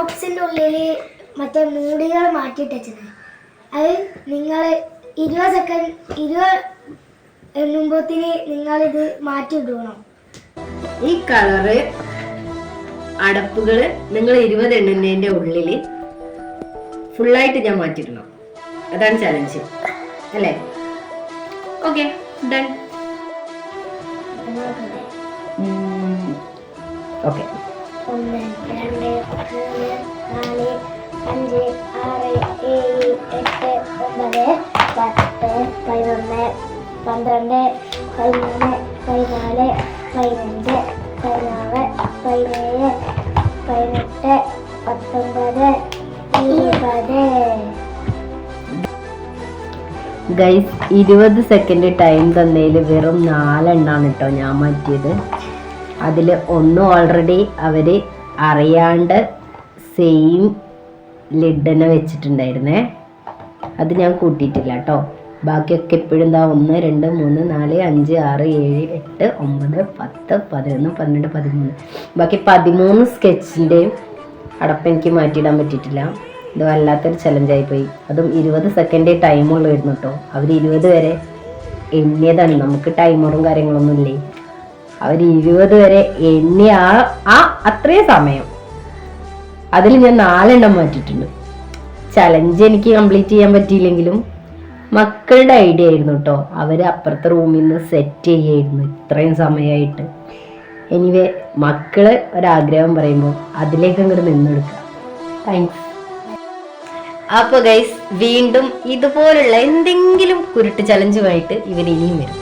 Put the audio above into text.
ബോക്സിന്റെ ഉള്ളിൽ മറ്റേ മൂടികൾ മാറ്റിയിട്ട് വെച്ചത്. അത് നിങ്ങൾ 20 സെക്കൻഡ് 20 എണ്ണുമ്പോത്തിന് നിങ്ങളിത് മാറ്റിയിടണം. ഈ കളറ് അടപ്പുകള് നിങ്ങൾ 20 എണ്ണുന്നതിന്റെ ഉള്ളില് ഫുള്ളായിട്ട് ഞാൻ മാറ്റിയിടണം. അതാണ് ചലഞ്ച് അല്ലേ? Okay, done. Okay, 1 2 3 4 5 6 7 8 9 10 11 12 13 14 15 16 17 18 19 20. Guys 20 second time തന്നതിൽ വെറും 4 എണ്ണാണ് കേട്ടോ ഞാൻ മാറ്റിയത്. അതിൽ ഒന്ന് ഓൾറെഡി അവര് അറിയാണ്ട് സെയിം ലിഡ്ഡനെ വെച്ചിട്ടുണ്ടായിരുന്നേ, അത് ഞാൻ കൂട്ടിയിട്ടില്ല കേട്ടോ. ബാക്കിയൊക്കെ ഇപ്പോഴും എന്താ 1 2 3 4 5 6 7 8 9 10 11 12 13. ബാക്കി 13 സ്കെച്ചിൻ്റെയും അടപ്പ് എനിക്ക് മാറ്റിയിടാൻ പറ്റിയിട്ടില്ല. ഇത് വല്ലാത്തൊരു ചലഞ്ചായി പോയി. അതും 20 സെക്കൻഡേ ടൈമുള്ളായിരുന്നു കേട്ടോ. അവർ 20 വരെ എണ്ണിയതാണ്. നമുക്ക് ടൈമറും കാര്യങ്ങളൊന്നും ഇല്ലേ. അവർ 20 വരെ എണ്ണിയ ആ അത്രയും സമയം അതിൽ ഞാൻ 4 എണ്ണം മാറ്റിയിട്ടുണ്ട്. ചലഞ്ച് എനിക്ക് കംപ്ലീറ്റ് ചെയ്യാൻ പറ്റിയില്ലെങ്കിലും മക്കളുടെ ഐഡിയ ആയിരുന്നു കേട്ടോ. അവർ അപ്പുറത്തെ റൂമിൽ നിന്ന് സെറ്റ് ചെയ്യായിരുന്നു ഇത്രയും സമയമായിട്ട്. എനിവേ മക്കള് ഒരാഗ്രഹം പറയുമ്പോൾ അതിലേക്ക് അങ്ങോട്ട് നിന്നെടുക്കുക. താങ്ക്സ്. അപ്പോൾ ഗൈസ് വീണ്ടും ഇതുപോലുള്ള എന്തെങ്കിലും കുരുട്ട് ചലഞ്ചുമായിട്ട് ഇവർ ഇനിയും വരും.